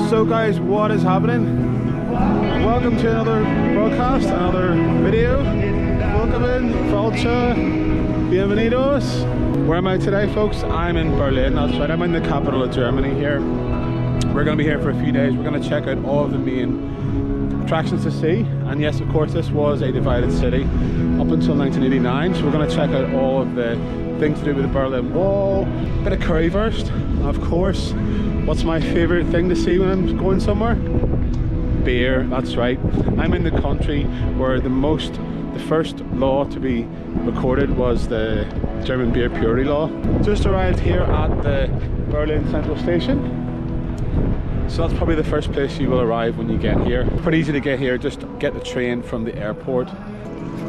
So guys, what is happening? Welcome to another broadcast, another video. Welcome in, Falcha, bienvenidos. Where am I today, folks? I'm in Berlin, that's right, I'm in the capital of Germany here. We're going to be here for a few days. We're going to check out all of the main attractions to see. And yes, of course, this was a divided city up until 1989. So we're going to check out all of the things to do with the Berlin Wall, a bit of currywurst, and of course, what's my favorite thing to see when I'm going somewhere? Beer, that's right. I'm in the country where the first law to be recorded was the German beer purity law. Just arrived here at the Berlin Central Station. So that's probably the first place you will arrive when you get here. Pretty easy to get here, just get the train from the airport.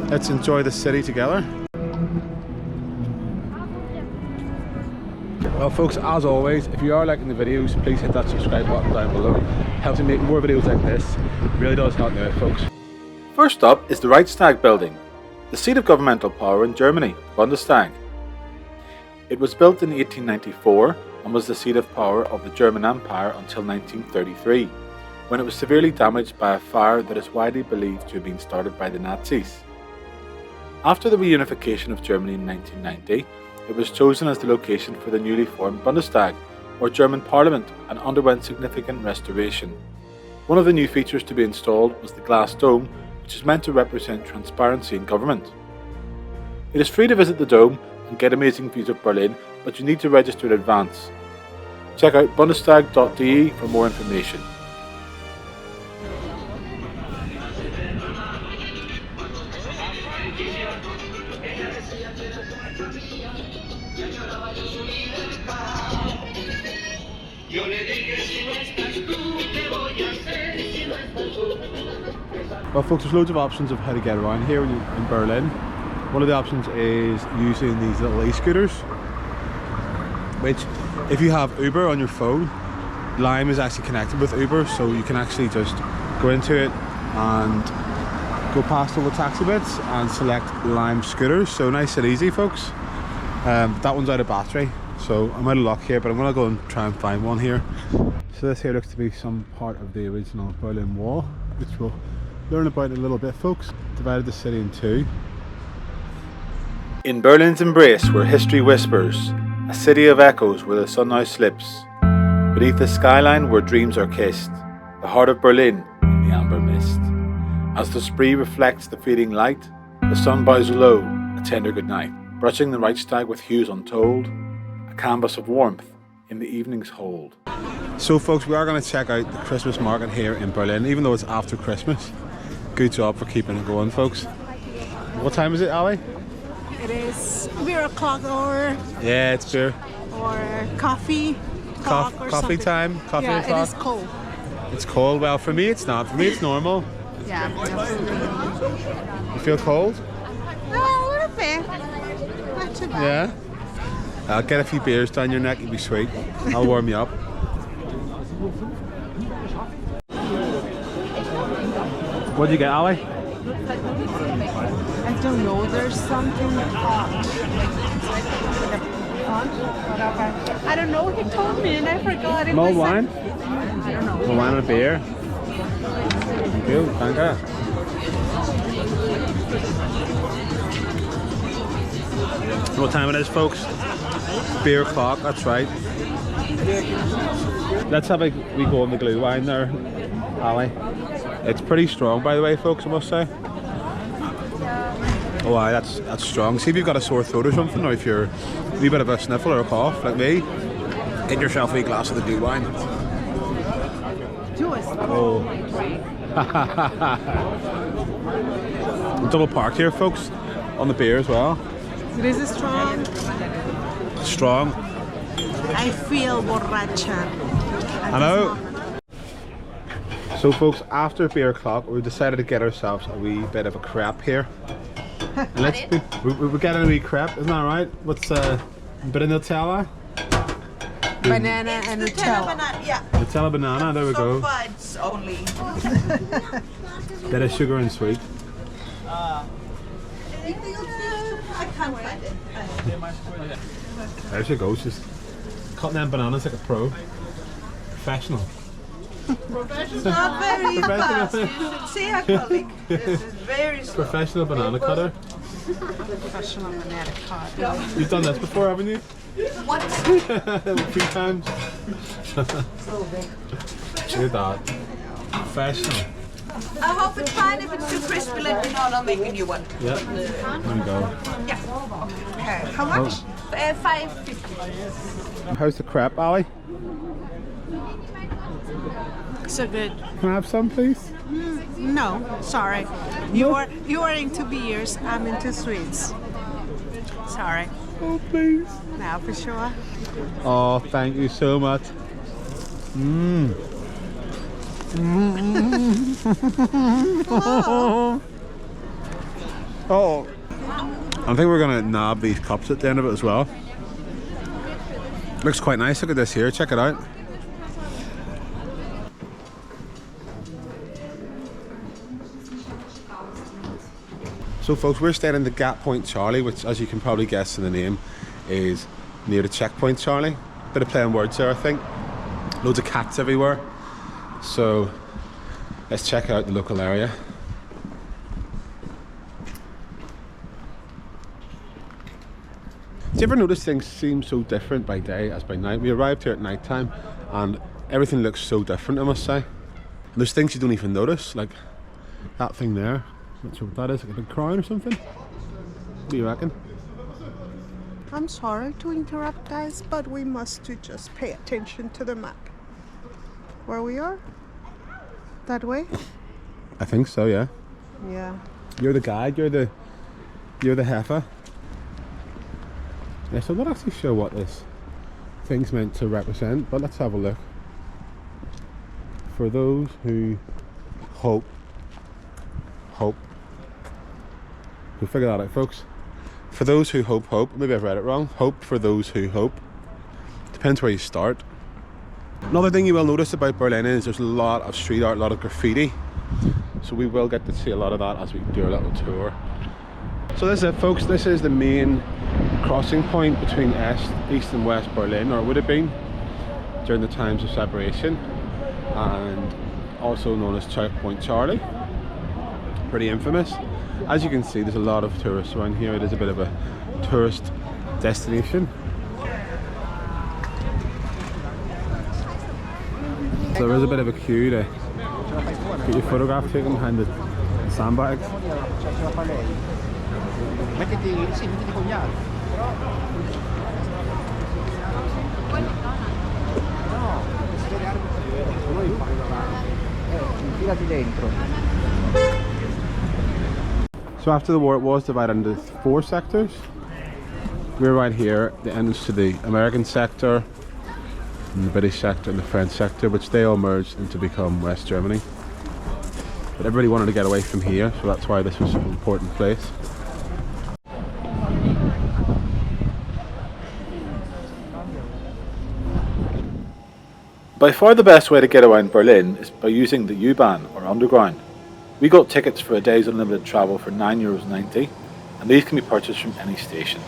Let's enjoy the city together. Well folks, as always, if you are liking the videos, please hit that subscribe button down below. Helps me make more videos like this. It really does help me out, folks. First up is the Reichstag building, the seat of governmental power in Germany, Bundestag. It was built in 1894 and was the seat of power of the German Empire until 1933, when it was severely damaged by a fire that is widely believed to have been started by the Nazis. After the reunification of Germany in 1990, it was chosen as the location for the newly formed Bundestag, or German Parliament, and underwent significant restoration. One of the new features to be installed was the glass dome, which is meant to represent transparency in government. It is free to visit the dome and get amazing views of Berlin, but you need to register in advance. Check out bundestag.de for more information. Well folks, there's loads of options of how to get around here in Berlin. One of the options is using these little e-scooters, which if you have Uber on your phone, Lime is actually connected with Uber, so you can actually just go into it and go past all the taxi bits and select Lime scooters. So nice and easy, folks. That one's out of battery, so I'm out of luck here, but I'm gonna go and try and find one here. So this here looks to be some part of the original Berlin Wall, which we'll learn about in a little bit, folks. Divided the city in two. In Berlin's embrace where history whispers, a city of echoes where the sun now slips, beneath the skyline where dreams are kissed, the heart of Berlin in the amber mist. As the spree reflects the fading light, the sun bows low, a tender goodnight, brushing the Reichstag with hues untold, a canvas of warmth in the evening's hold. So folks, we are going to check out the Christmas market here in Berlin, even though it's after Christmas. Good job for keeping it going, folks. What time is it, Ali? It is beer o'clock or Yeah, it's beer. or coffee. Coffee something. Time? Coffee Yeah, o'clock? it is cold. It's cold. Well, for me it's not. For me it's normal. Yeah, absolutely. You feel cold? A little bit. Not too bad. Yeah? I'll get a few beers down your neck, it'll be sweet. I'll warm you up. What did you get, Ali? I don't know, there's something. I don't know, he told me and I forgot. It Mulled was wine? I don't know. Mulled wine and a beer. Thank you, thank you. What time it is, folks? Beer o'clock, that's right. Let's have a wee go on the glue wine there, Ali. It's pretty strong, by the way, folks, I must say. Oh, aye, that's strong. See if you've got a sore throat or something, or if you're a wee bit of a sniffle or a cough, like me, get yourself a wee glass of the glue wine. Oh. Double parked here, folks, on the beer as well. This is strong. Strong. I feel borracha. I know. So folks, after beer o'clock, we decided to get ourselves a wee bit of a crepe here. And we're getting a wee crepe, isn't that right? What's a bit of Nutella? Banana and Nutella. Banana, yeah. Nutella banana, there we go. Fudge only. Bit of sugar and sweet. I can't find it. There she goes, she's cutting them bananas like a pro. Professional. It's not very fast. You should see her colleague. This is very slow. Professional banana cutter. Professional banana cutter. You've done this before, haven't you? What? A few times. Look at that. Professional. I hope it's fine. If it's too crispy, let me know and I'll make a new one. Yeah. There we go. Yeah. Okay, how much? $5.50. How's the crepe, Ali? So good. Can I have some, please? No, sorry. You are into beers, I'm into sweets. Sorry. Oh, please. Now for sure. Oh, thank you so much. Mmm. Oh, I think we're gonna nab these cups at the end of it as well. Looks quite nice. Look at this here. Check it out. So, folks, we're staying in the Gap Point Charlie, which, as you can probably guess in the name, is near the Checkpoint Charlie. Bit of play on words there, I think. Loads of cats everywhere. So let's check out the local area. Do you ever notice things seem so different by day as by night? We arrived here at night time and everything looks so different, I must say. And there's things you don't even notice, like that thing there. Not sure what that is, like a big crown or something. What do you reckon? I'm sorry to interrupt, guys, but we must just pay attention to the map. Where we are? That way? I think so, yeah. Yeah. You're the guide, you're the heifer. Yeah, so I'm not actually sure what this thing's meant to represent, but let's have a look. For those who hope. We'll figure that out, folks. For those who hope. Maybe I've read it wrong. Hope for those who hope. Depends where you start. Another thing you will notice about Berlin is there's a lot of street art, a lot of graffiti. So we will get to see a lot of that as we do our little tour. So this is it, folks. This is the main crossing point between East and West Berlin, or it would have been during the times of separation, and also known as Checkpoint Charlie. Pretty infamous. As you can see, there's a lot of tourists around here. It is a bit of a tourist destination. So there is a bit of a queue to get your photograph taken behind the sandbags. So after the war it was divided into 4 sectors. We're right here, the entrance to the American sector, and the British sector and the French sector, which they all merged into become West Germany. But everybody wanted to get away from here, so that's why this was an important place. By far the best way to get around Berlin is by using the U-Bahn or Underground. We got tickets for a day's unlimited travel for €9.90, and these can be purchased from any station.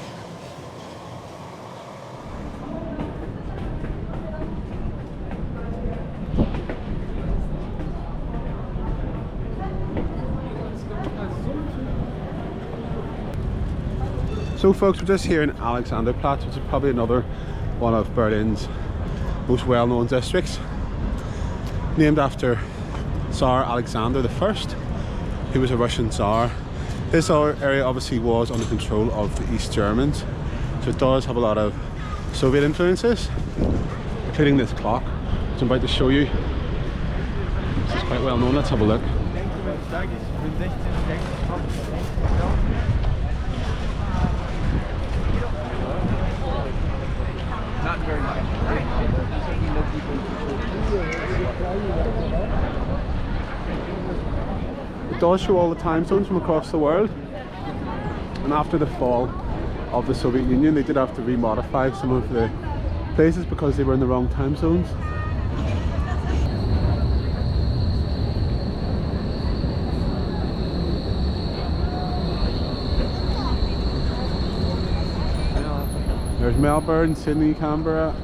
So folks, we're just here in Alexanderplatz, which is probably another one of Berlin's most well-known districts, named after Tsar Alexander I, who was a Russian Tsar. This area obviously was under control of the East Germans, so it does have a lot of Soviet influences, including this clock, which I'm about to show you. This is quite well known. Let's have a look. Not very much. It does show all the time zones from across the world, and after the fall of the Soviet Union they did have to remodify some of the places because they were in the wrong time zones. There's Melbourne, Sydney, Canberra.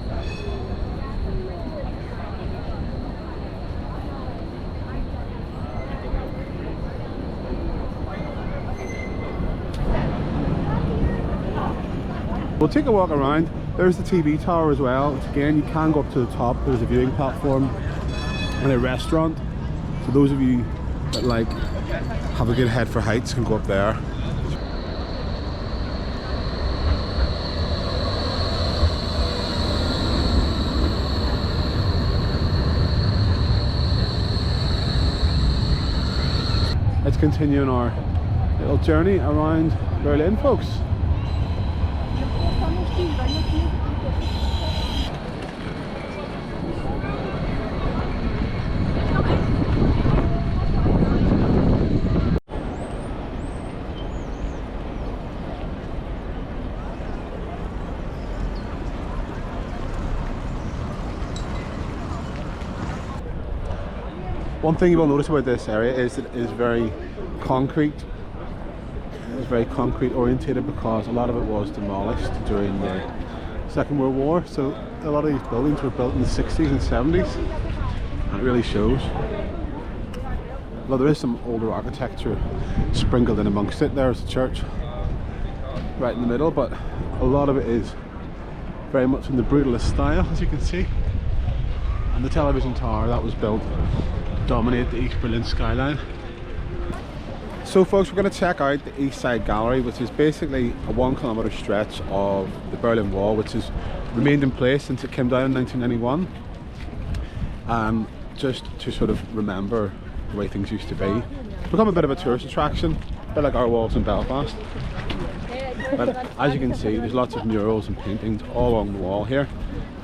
We'll take a walk around. There's the TV tower as well. Again, you can go up to the top. There's a viewing platform and a restaurant. So those of you that like have a good head for heights can go up there. Let's continue on our little journey around Berlin, folks. One thing you will notice about this area is it is very concrete. It's very concrete orientated because a lot of it was demolished during the Second World War. So a lot of these buildings were built in the 60s and 70s. And it really shows. Well, there is some older architecture sprinkled in amongst it. There's a church right in the middle, but a lot of it is very much in the brutalist style, as you can see. And the television tower that was built dominate the East Berlin skyline. So folks, we're going to check out the East Side Gallery, which is basically a 1 kilometre stretch of the Berlin Wall, which has remained in place since it came down in 1991. Just to sort of remember the way things used to be. It's become a bit of a tourist attraction, a bit like our walls in Belfast. But as you can see, there's lots of murals and paintings all along the wall here.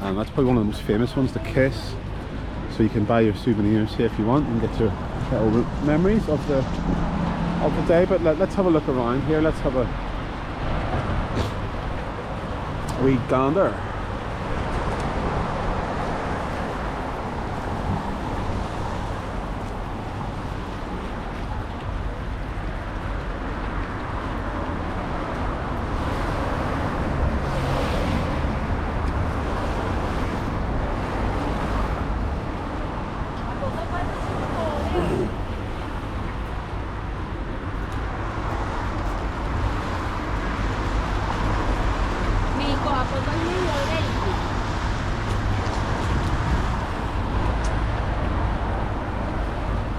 And that's probably one of the most famous ones, the Kiss. So you can buy your souvenirs here if you want and get your little memories of the day. But let's have a look around here. Let's have a wee gander.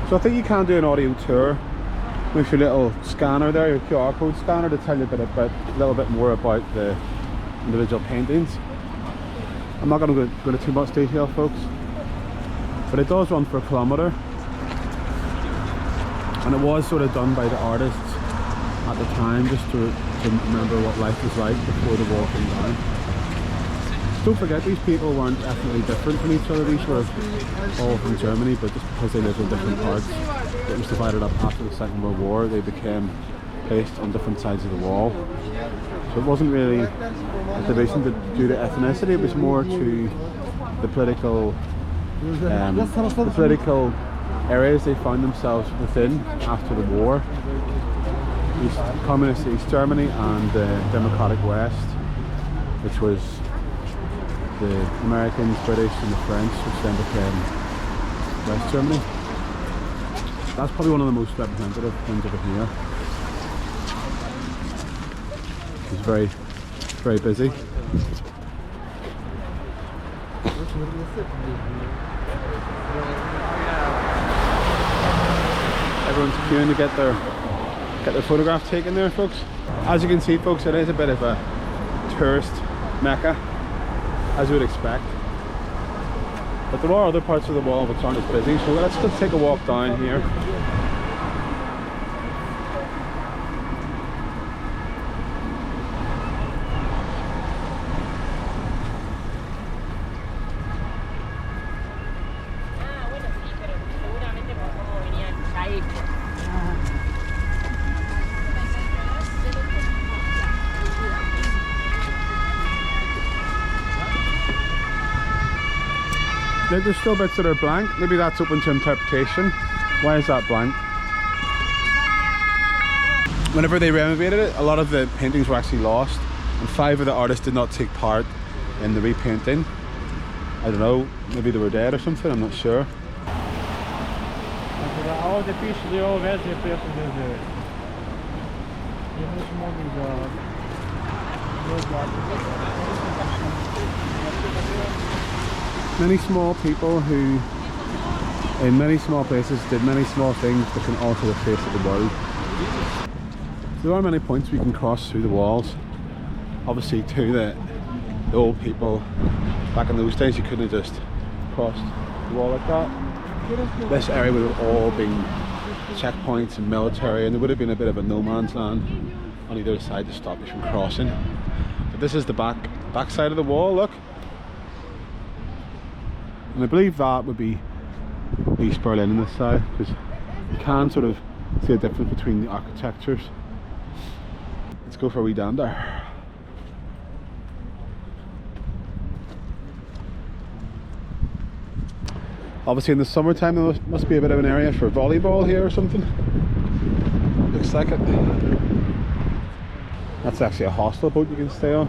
So I think you can do an audio tour with your little scanner there, your QR code scanner, to tell you a little bit more about the individual paintings. I'm not going to go into too much detail, folks, but it does run for a kilometre, and it was sort of done by the artists at the time just to remember what life was like before the wall came down. Don't forget, these people weren't ethnically different from each other. These were all from Germany, but just because they lived in different parts, it was divided up after the Second World War. They became placed on different sides of the wall. So it wasn't really a division due to ethnicity. It was more to the political areas they found themselves within after the war. Communist East Germany and the Democratic West, which was the Americans, British and the French, which then became West Germany. That's probably one of the most representative ones over here. It's very, very busy. Everyone's queuing to get their photograph taken there, folks. As you can see, folks, it is a bit of a tourist mecca, as you would expect. But there are other parts of the wall which aren't as busy, so let's just take a walk down here. There's still bits that are blank. Maybe that's open to interpretation. Why is that blank? Whenever they renovated it, a lot of the paintings were actually lost, and 5 of the artists did not take part in the repainting. I don't know, maybe they were dead or something, I'm not sure. Many small people who, in many small places, did many small things that can alter the face of the world. There are many points we can cross through the walls. Obviously, too, the old people back in those days, you couldn't have just crossed the wall like that. This area would have all been checkpoints and military, and there would have been a bit of a no man's land on either side to stop you from crossing. But this is the back side of the wall, look. And I believe that would be East Berlin on this side, because you can sort of see a difference between the architectures. Let's go for a wee dander. Obviously in the summertime there must be a bit of an area for volleyball here or something. Looks like it. That's actually a hostel boat you can stay on.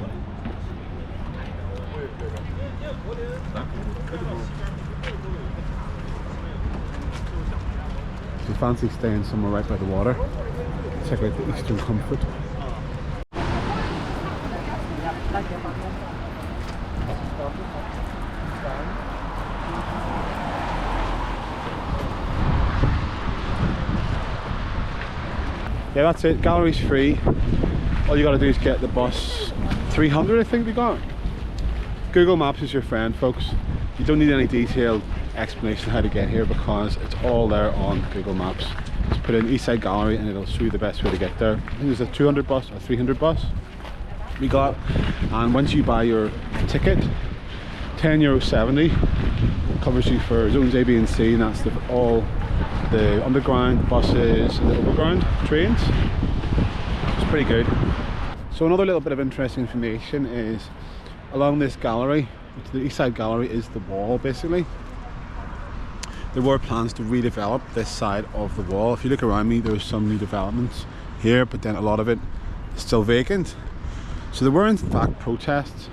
If you fancy staying somewhere right by the water, check out the Eastern Comfort. Yeah, that's it. Gallery's free. All you gotta do is get the bus 300, I think we got. Google Maps is your friend, folks. You don't need any detailed explanation how to get here because it's all there on Google Maps. Just put in Eastside Gallery and it'll show you the best way to get there. I think there's a 200 bus or 300 bus we got, and once you buy your ticket, €10.70 covers you for zones A, B and C, and that's all the underground buses and the overground trains. It's pretty good. So another little bit of interesting information is along this gallery, the East Side Gallery is the wall basically. There were plans to redevelop this side of the wall. If you look around me, there's some new developments here, but then a lot of it is still vacant. So there were in fact protests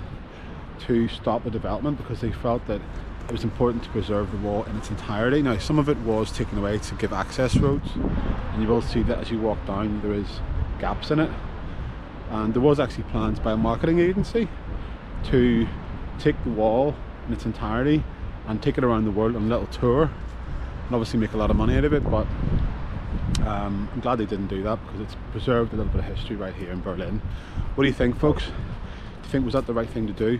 to stop the development because they felt that it was important to preserve the wall in its entirety. Now some of it was taken away to give access roads, and you will see that as you walk down there is gaps in it. And there was actually plans by a marketing agency to take the wall in its entirety and take it around the world on a little tour and obviously make a lot of money out of it, but I'm glad they didn't do that because it's preserved a little bit of history right here in Berlin. What do you think, folks? Do you think was that the right thing to do?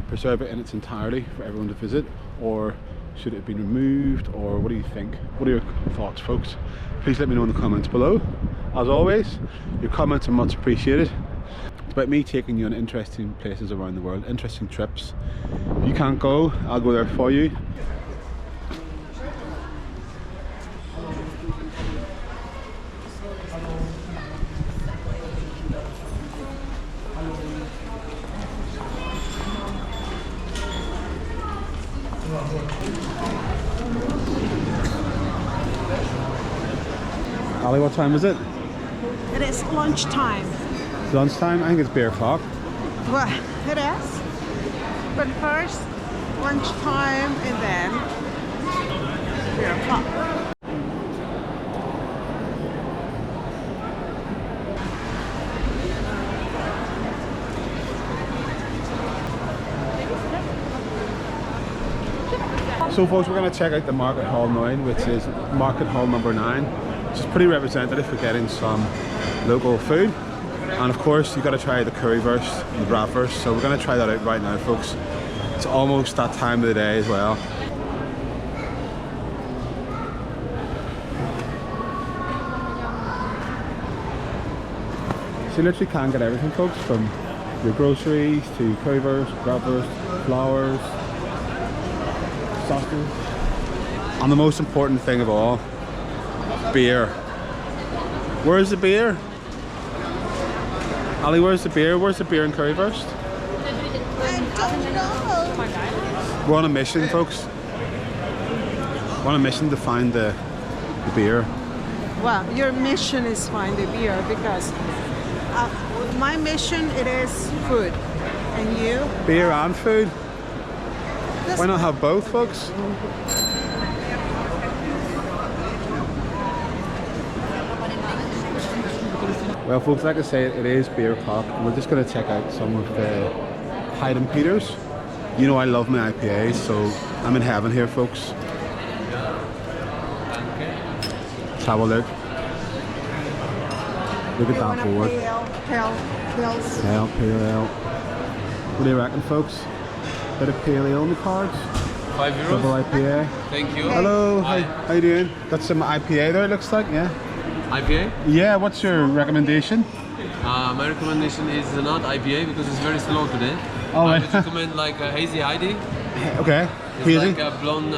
Preserve it in its entirety for everyone to visit, or should it have been removed, or what do you think? What are your thoughts, folks? Please let me know in the comments below. As always, your comments are much appreciated. It's about me taking you on interesting places around the world, interesting trips. If you can't go, I'll go there for you. Ali, what time is it? It is lunchtime. It's lunchtime? I think it's beer o'clock. Well, it is. But first, lunchtime and then beer o'clock. So folks, we're going to check out the Market Hall 9, which is Market Hall number 9, which is pretty representative for getting some local food. And of course, you've got to try the currywurst and the bratwurst, so we're going to try that out right now, folks. It's almost that time of the day as well. So you literally can get everything, folks, from your groceries to currywurst, bratwurst, flowers, sausages, and the most important thing of all, beer. Where's the beer? Ali, where's the beer? Where's the beer and currywurst? I don't know. We're on a mission, folks. We're on a mission to find the beer. Well, your mission is find the beer because my mission it is food, and you? Beer and food? That's Why not have both, folks? Well, folks, like I say, it is beer o'clock, and we're just going to check out some of the Hyde and Peters. You know I love my IPAs, so I'm in heaven here, folks. Let's have a look. Look at that board. Pale ale. What do you reckon, folks? Bit of pale ale in the cards. €5. Double IPA. Thank you. Hello, Hi. how you doing? Got some IPA there, it looks like, yeah? IPA? Yeah, what's your recommendation? My recommendation is not IPA because it's very slow today. Oh, I right. would recommend like a Hazy Heidi. Okay, It's hazy. like a blonde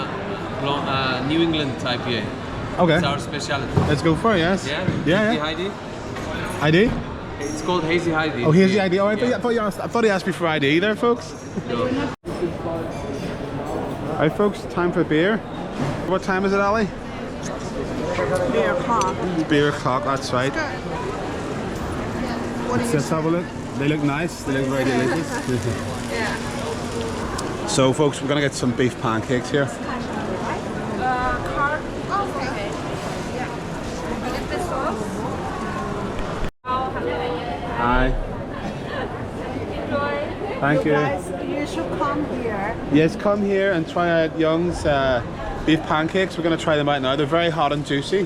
New England IPA. It's Okay, our specialty. let's go for it, yes? Yeah? Yeah, Hazy yeah. Heidi? ID? It's called Hazy Heidi. Oh, here's the ID. Oh, I Yeah. thought he asked me for ID there, folks. No. Alright, folks, time for beer. What time is it, Ali? Beer o'clock. Beer o'clock, that's right. What do you Let's have a look. They look nice. They look very delicious. Yeah. So, folks, we're gonna get some beef pancakes here. Hi. Thank you. Guys, you should come here. Yes, come here and try out Young's beef pancakes. We're gonna try them out now. They're very hot and juicy. You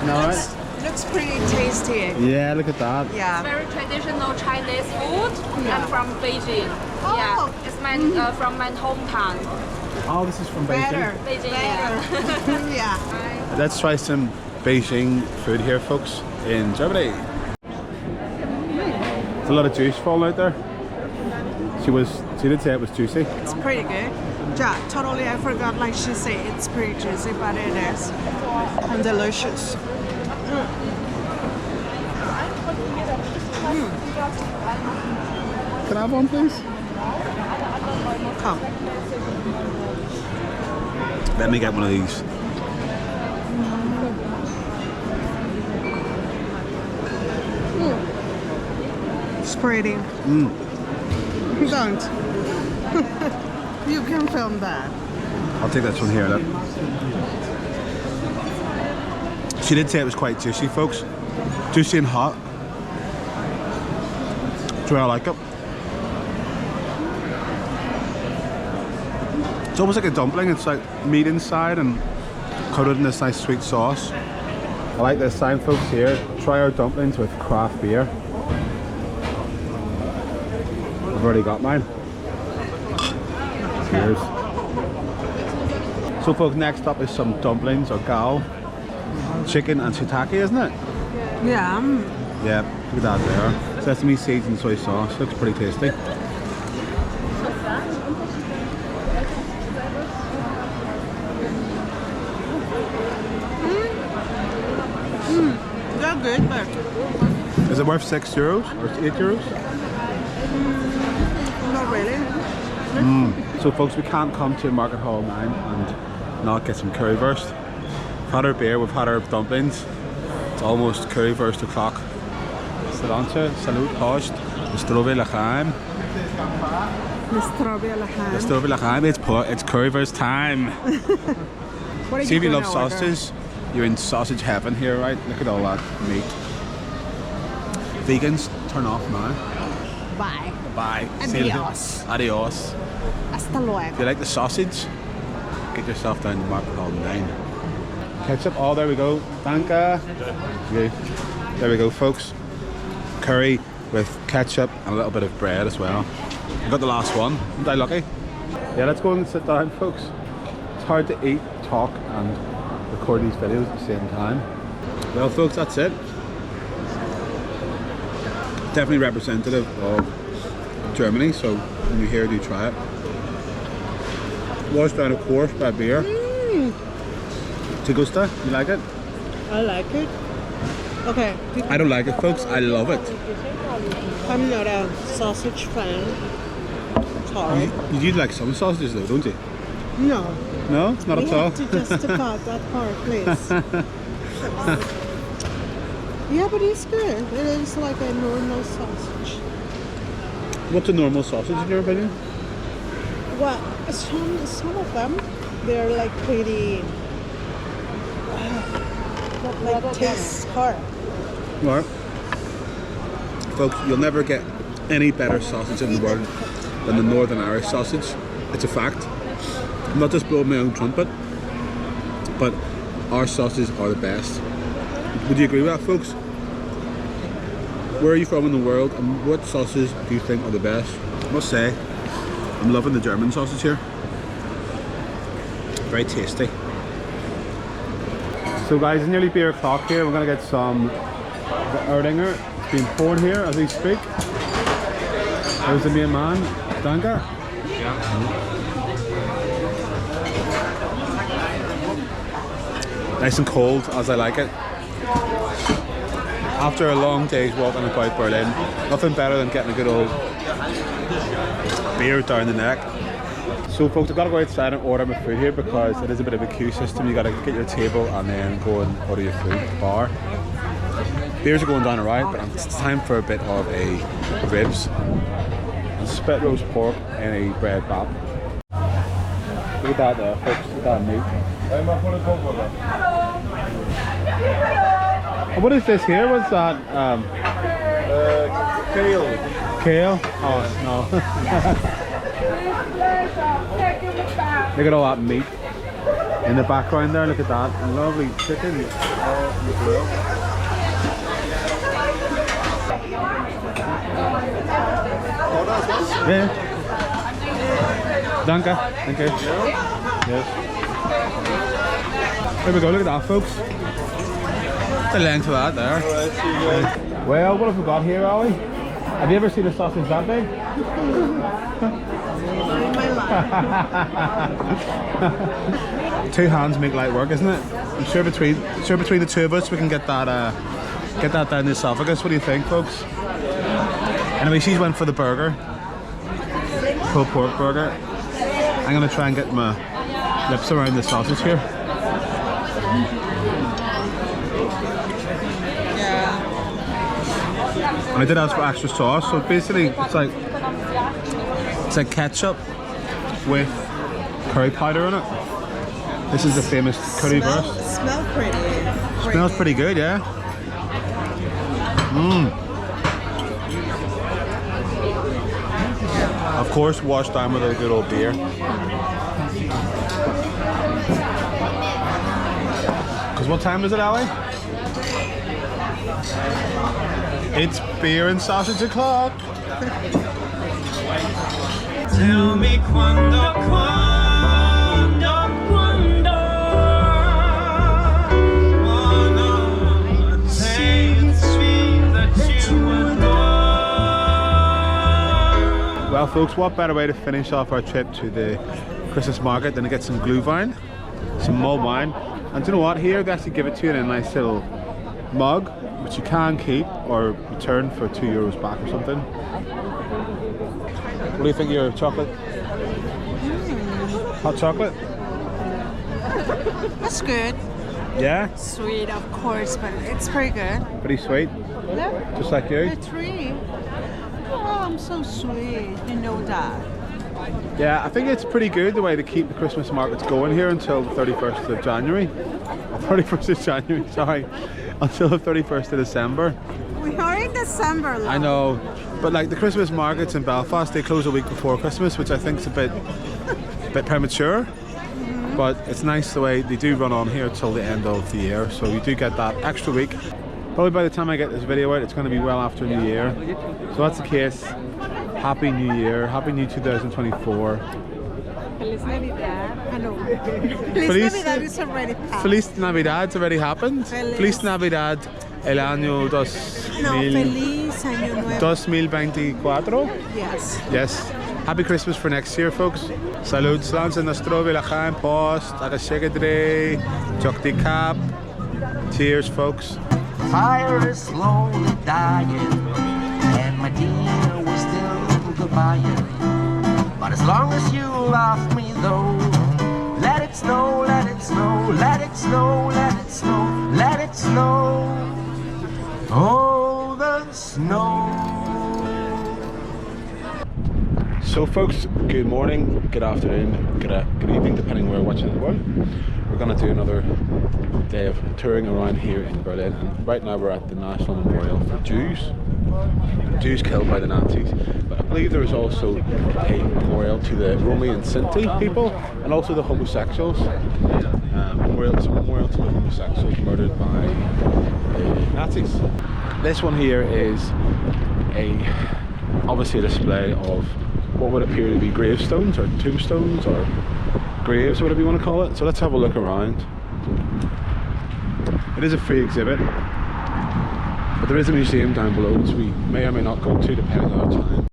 know, right? Looks pretty tasty. Yeah, look at that. Yeah. Very traditional Chinese food. Yeah. I'm from Beijing. Oh. Yeah, it's from my hometown. Oh, this is from Beijing. Better. Beijing. Better. Yeah. Let's try some Beijing food here, folks, in Germany. There's a lot of juice falling out there. She did say it was juicy. It's pretty good. Yeah, totally. I forgot, like she said, it's pretty juicy, but it is. And delicious. Can I have one, please? Come. Let me get one of these. It's pretty. Don't. You can film that. I'll take this one here. Look. She did say it was quite juicy, folks. Juicy and hot. That's where I like it. It's almost like a dumpling. It's like meat inside and coated in this nice sweet sauce. I like this sign, folks, here. Try our dumplings with craft beer. I've already got mine. Cheers. So, folks, next up is some dumplings or gal. Chicken and shiitake, isn't it? Yeah. Yeah, look at that there. Sesame seeds and soy sauce. Looks pretty tasty. They're good, but Is it worth €6 or €8? not really. So, folks, we can't come to Market Hall 9 and not get some currywurst. We've had our beer, we've had our dumplings. It's almost currywurst o'clock. Cilantro, salut, post, Strobe Lachaim. Strobe Lachaim, it's currywurst time. See if you love sausages, you're in sausage heaven here, right? Look at all that meat. Vegans, turn off now. Bye. Bye. See you later. Adios. Adios. Hasta If luego. you like the sausage, get yourself down to Market Hall 9. Ketchup, oh there we go. Danke. Yeah. There we go, folks. Curry with ketchup and a little bit of bread as well. I got the last one. Aren't I lucky? Yeah, let's go and sit down, folks. It's hard to eat, talk and record these videos at the same time. Well, folks, that's it. Definitely representative of Germany, so when you're here, do try it. Washed down, of course, by beer. Gusta, you like it? I like it. Okay. I don't like it, folks. I love it. I'm not a sausage fan. Sorry. You do like some sausages, though, don't you? No. No, not You at all. have to just cut that part, please. Yeah, but it's good. It is like a normal sausage. What's a normal sausage, in your opinion? Well, some of them, they're like pretty, like taste hard. Right. Folks, you'll never get any better sausage in the world than the Northern Irish sausage. It's a fact. I'm not just blowing my own trumpet, but our sausages are the best. Would you agree with that, folks? Where are you from in the world, and what sausages do you think are the best? I must say, I'm loving the German sausage here. Very tasty. So guys, it's nearly beer o'clock here. We're gonna get some Erdinger. It's being poured here as we speak. There's the main man, Danke. Yeah. Nice and cold, as I like it. After a long day's walking about Berlin, nothing better than getting a good old beer down the neck. So folks, I've got to go outside and order my food here because it is a bit of a queue system. You got to get your table and then go and order your food at the bar. Beers are going down alright, but it's time for a bit of a ribs and spit roast pork and a bread bap. Look at that there, folks. Look at that meat. What is this here? What's that? Kale. Kale? Oh, no. Look at all that meat in the background there. Look at that. Lovely chicken. Yeah. Danke. Thank you. Yes. There we go. Look at that, folks. The length of that there. Well, what have we got here, Ali? Have you ever seen a sausage that big? Two hands make light work, isn't it? I'm sure between the two of us we can get that down the esophagus. What do you think, folks? Anyway, she's went for the burger, pulled pork burger. I'm gonna try and get my lips around the sausage here. And I did ask for extra sauce, so basically it's like ketchup with curry powder in it. This is the famous curry burst. Smells pretty. Smells pretty good, yeah. Of course, washed down with a good old beer. Because what time is it, Ali? It's beer and sausage o'clock. Tell me quando, say it's sweet that you adore. Well, folks, what better way to finish off our trip to the Christmas market than to get some Glühwein, some mulled wine. And do you know what? Here they actually give it to you in a nice little mug, which you can keep or return for €2 back or something. What do you think of your chocolate? Hot chocolate? That's good. Yeah? Sweet, of course, but it's pretty good. Pretty sweet? Yeah. Just like you? A tree. Oh, I'm so sweet. You know that. Yeah, I think it's pretty good the way to keep the Christmas markets going here until the 31st of January. 31st of January, sorry. Until the 31st of December. We are in December, love. I know, but like the Christmas markets in Belfast, they close a week before Christmas, which I think is a bit premature. But it's nice the way they do run on here till the end of the year, so you do get that extra week. Probably by the time I get this video out, it's going to be well after New Year. So that's the case. Happy New Year, Happy New 2024. Feliz Navidad. Hello. Feliz- Feliz Navidad is already passed. Feliz Navidad's already happened. Feliz Navidad, el año No, Feliz Año Nuevo. 2024. Yes. Yes. Happy Christmas for next year, folks. Salud, slans in Nostrovi, Lachaim, Post, Agashegadre, Chokti Cap. Cheers, folks. Fire is slowly dying, and my dear, we're still goodbye. But as long as you love me though, let it snow, let it snow, let it snow, let it snow, let it snow. Oh, the snow. So folks, good morning, good afternoon, good evening, depending where you're watching the world. We're going to do another day of touring around here in Berlin. And right now we're at the National Memorial for Jews. Jews killed by the Nazis. But I believe there was also a memorial to the Roma and Sinti people, and also the homosexuals. It's a memorial to the homosexuals murdered by Nazis. This one here is obviously a display of what would appear to be gravestones or tombstones or graves, whatever you want to call it. So let's have a look around. It is a free exhibit, but there is a museum down below which we may or may not go to depending on our time.